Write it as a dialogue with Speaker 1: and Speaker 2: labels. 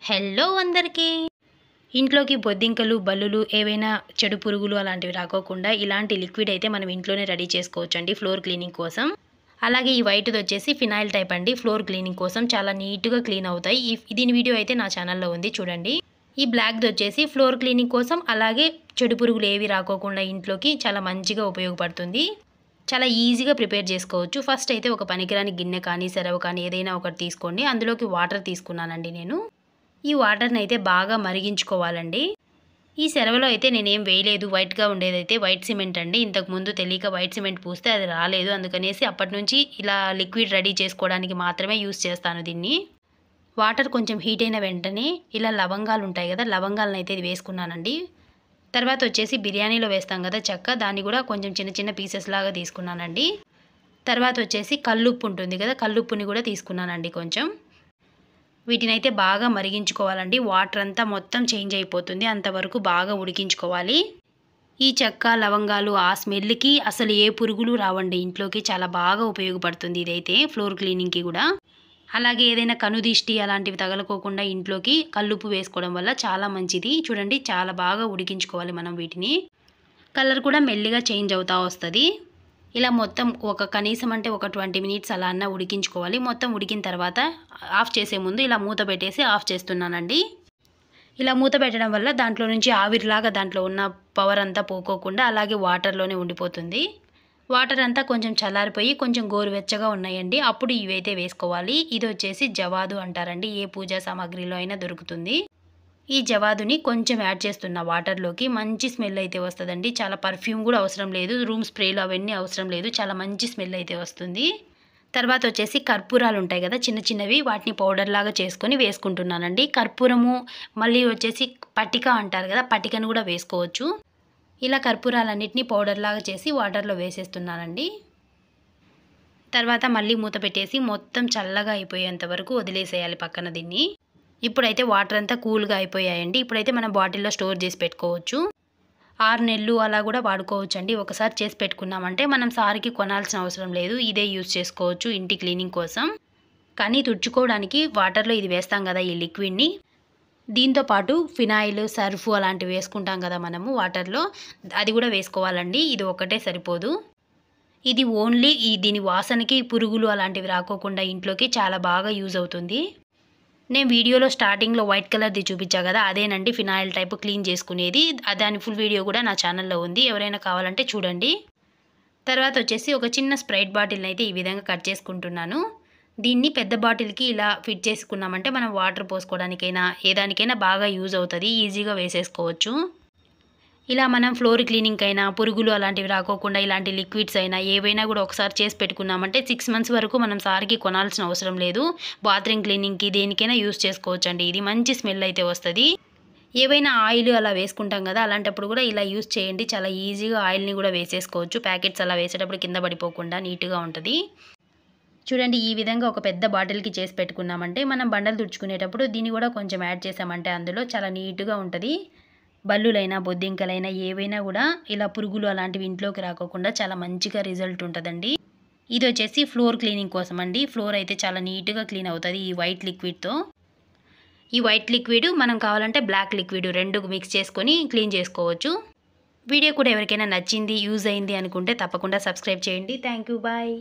Speaker 1: Hello అందరికీ ఇంట్లోకి బొద్దింకలు బల్లులు ఏవైనా చెడు పురుగులు అలాంటివి రాకోకుండా ఇలాంటి లిక్విడ్ అయితే మనం ఇంట్లోనే రెడీ చేసుకోవచ్చండి ఫ్లోర్ క్లీనింగ్ కోసం. అలాగే ఈ వైట్ది వచ్చేసి ఫినాయిల్ టైప్ అండి. ఫ్లోర్ క్లీనింగ్ కోసం చాలా నీట్గా క్లీన్ అవుతాయి. దీని వీడియో అయితే నా ఛానల్లో ఉంది చూడండి. ఈ బ్లాక్ది వచ్చేసి ఫ్లోర్ క్లీనింగ్ కోసం, అలాగే చెడు పురుగులు ఏవి రాకోకుండా ఇంట్లోకి చాలా మంచిగా ఉపయోగపడుతుంది. చాలా ఈజీగా ప్రిపేర్ చేసుకోవచ్చు. ఫస్ట్ అయితే ఒక పనికిరాని గిన్నె కానీ సెరవ కానీ ఏదైనా ఒకటి తీసుకోండి. అందులోకి వాటర్ తీసుకున్నానండి నేను. ఈ వాటర్ని అయితే బాగా మరిగించుకోవాలండి. ఈ సెరవలో అయితే నేనేం వేయలేదు, వైట్గా ఉండేదైతే వైట్ సిమెంట్ అండి. ఇంతకుముందు తెలియక వైట్ సిమెంట్ పూస్తే అది రాలేదు, అందుకనేసి అప్పటి నుంచి ఇలా లిక్విడ్ రెడీ చేసుకోవడానికి మాత్రమే యూస్ చేస్తాను దీన్ని. వాటర్ కొంచెం హీట్ అయిన వెంటనే ఇలా లవంగాలు ఉంటాయి కదా, లవంగాలను అయితే వేసుకున్నానండి. తర్వాత వచ్చేసి బిర్యానీలో వేస్తాం కదా చెక్క, దాన్ని కూడా కొంచెం చిన్న చిన్న పీసెస్ లాగా తీసుకున్నానండి. తర్వాత వచ్చేసి కల్లుప్పు ఉంటుంది కదా, కల్లుప్పుని కూడా తీసుకున్నానండి కొంచెం. వీటినైతే బాగా మరిగించుకోవాలండి. వాటర్ అంతా మొత్తం చేంజ్ అయిపోతుంది, అంతవరకు బాగా ఉడికించుకోవాలి. ఈ చెక్క లవంగాలు ఆ స్మెల్కి అసలు ఏ పురుగులు రావండి ఇంట్లోకి. చాలా బాగా ఉపయోగపడుతుంది ఇదైతే ఫ్లోర్ క్లీనింగ్కి కూడా. అలాగే ఏదైనా కనుదిష్టి అలాంటివి తగలకోకుండా ఇంట్లోకి కల్లుప్పు వేసుకోవడం వల్ల చాలా మంచిది. చూడండి చాలా బాగా ఉడికించుకోవాలి మనం వీటిని. కలర్ కూడా మెల్లిగా చేంజ్ అవుతూ వస్తుంది. ఇలా మొత్తం కనీసం అంటే ఒక 20 మినిట్స్ అలా అన్న ఉడికించుకోవాలి. మొత్తం ఉడికిన తర్వాత ఆఫ్ చేసే ముందు ఇలా మూత పెట్టేసి ఆఫ్ చేస్తున్నానండి. ఇలా మూత పెట్టడం వల్ల దాంట్లో నుంచి ఆవిరిలాగా దాంట్లో ఉన్న పవర్ అంతా పోకోకుండా అలాగే వాటర్లోనే ఉండిపోతుంది. వాటర్ అంతా కొంచెం చల్లారిపోయి కొంచెం గోరువెచ్చగా ఉన్నాయండి, అప్పుడు ఇవైతే వేసుకోవాలి. ఇది వచ్చేసి జవాదు అంటారండి, ఏ పూజా సామాగ్రిలో అయినా దొరుకుతుంది. ఈ జవాదుని కొంచెం యాడ్ చేస్తున్న వాటర్లోకి. మంచి స్మెల్ అయితే వస్తుందండి. చాలా పర్ఫ్యూమ్ కూడా అవసరం లేదు, రూమ్ స్ప్రేలు అవన్నీ అవసరం లేదు, చాలా మంచి స్మెల్ అయితే వస్తుంది. తర్వాత వచ్చేసి కర్పూరాలు ఉంటాయి కదా చిన్న చిన్నవి, వాటిని పౌడర్ లాగా చేసుకొని వేసుకుంటున్నానండి. కర్పూరము మళ్ళీ వచ్చేసి పటిక అంటారు కదా, పటికను కూడా వేసుకోవచ్చు. ఇలా కర్పూరాలన్నిటిని పౌడర్ లాగా చేసి వాటర్లో వేసేస్తున్నానండి. తర్వాత మళ్ళీ మూత పెట్టేసి మొత్తం చల్లగా అయిపోయేంత వరకు వదిలేసేయాలి పక్కన దీన్ని. ఇప్పుడైతే వాటర్ అంతా కూల్గా అయిపోయాయండి. ఇప్పుడైతే మనం బాటిల్లో స్టోర్ చేసి పెట్టుకోవచ్చు. 6 నెలలు అలా కూడా వాడుకోవచ్చు అండి. ఒకసారి చేసి పెట్టుకున్నామంటే మనం సారికి కొనాల్సిన అవసరం లేదు, ఇదే యూజ్ చేసుకోవచ్చు ఇంటి క్లీనింగ్ కోసం. కానీ తుడుచుకోవడానికి వాటర్లో ఇది వేస్తాం కదా ఈ లిక్విడ్ని, దీంతో పాటు ఫినాయిల్ సర్ఫ్ అలాంటివి వేసుకుంటాం కదా మనము వాటర్లో, అది కూడా వేసుకోవాలండి. ఇది ఒకటే సరిపోదు. ఇది ఓన్లీ దీని వాసనకి పురుగులు అలాంటివి రాకోకుండా ఇంట్లోకి చాలా బాగా యూజ్ అవుతుంది. నేను వీడియోలో స్టార్టింగ్లో వైట్ కలర్ది చూపించా కదా, అదేనండి ఫినాయిల్ టైప్ క్లీన్ చేసుకునేది. దాని ఫుల్ వీడియో కూడా నా ఛానల్లో ఉంది, ఎవరైనా కావాలంటే చూడండి. తర్వాత వచ్చేసి ఒక చిన్న స్ప్రైట్ బాటిల్ని అయితే ఈ విధంగా కట్ చేసుకుంటున్నాను. దీన్ని పెద్ద బాటిల్కి ఇలా ఫిట్ చేసుకున్నామంటే మనం వాటర్ పోసుకోవడానికైనా ఏదానికైనా బాగా యూజ్ అవుతుంది, ఈజీగా వేసేసుకోవచ్చు. ఇలా మనం ఫ్లోర్ క్లీనింగ్ అయినా పురుగులు అలాంటివి రాకోకుండా ఇలాంటి లిక్విడ్స్ అయినా ఏవైనా కూడా ఒకసారి చేసి పెట్టుకున్నామంటే 6 మంత్స్ వరకు మనం సారికి కొనాల్సిన అవసరం లేదు. బాత్రూమ్ క్లీనింగ్కి దేనికైనా యూజ్ చేసుకోవచ్చు అండి. ఇది మంచి స్మెల్ అయితే వస్తుంది. ఏవైనా ఆయిల్ అలా వేసుకుంటాం కదా, అలాంటప్పుడు కూడా ఇలా యూజ్ చేయండి. చాలా ఈజీగా ఆయిల్ని కూడా వేసేసుకోవచ్చు. ప్యాకెట్స్ అలా వేసేటప్పుడు కింద పడిపోకుండా నీట్గా ఉంటుంది. చూడండి ఈ విధంగా ఒక పెద్ద బాటిల్కి చేసి పెట్టుకున్నామంటే మనం బండలు తుడుచుకునేటప్పుడు దీన్ని కూడా కొంచెం యాడ్ చేసామంటే అందులో చాలా నీట్గా ఉంటుంది. బల్లులైనా బొద్దింకలైనా ఏవైనా కూడా ఇలా పురుగులు అలాంటివి ఇంట్లోకి రాకోకుండా చాలా మంచిగా రిజల్ట్ ఉంటుందండి. ఇది వచ్చేసి ఫ్లోర్ క్లీనింగ్ కోసం అండి. ఫ్లోర్ అయితే చాలా నీట్గా క్లీన్ అవుతుంది ఈ వైట్ లిక్విడ్తో. ఈ వైట్ లిక్విడ్ మనం కావాలంటే బ్లాక్ లిక్విడ్ 2 మిక్స్ చేసుకొని క్లీన్ చేసుకోవచ్చు. వీడియో కూడా ఎవరికైనా నచ్చింది యూజ్ అయింది అనుకుంటే తప్పకుండా సబ్స్క్రైబ్ చేయండి. Thank you, bye.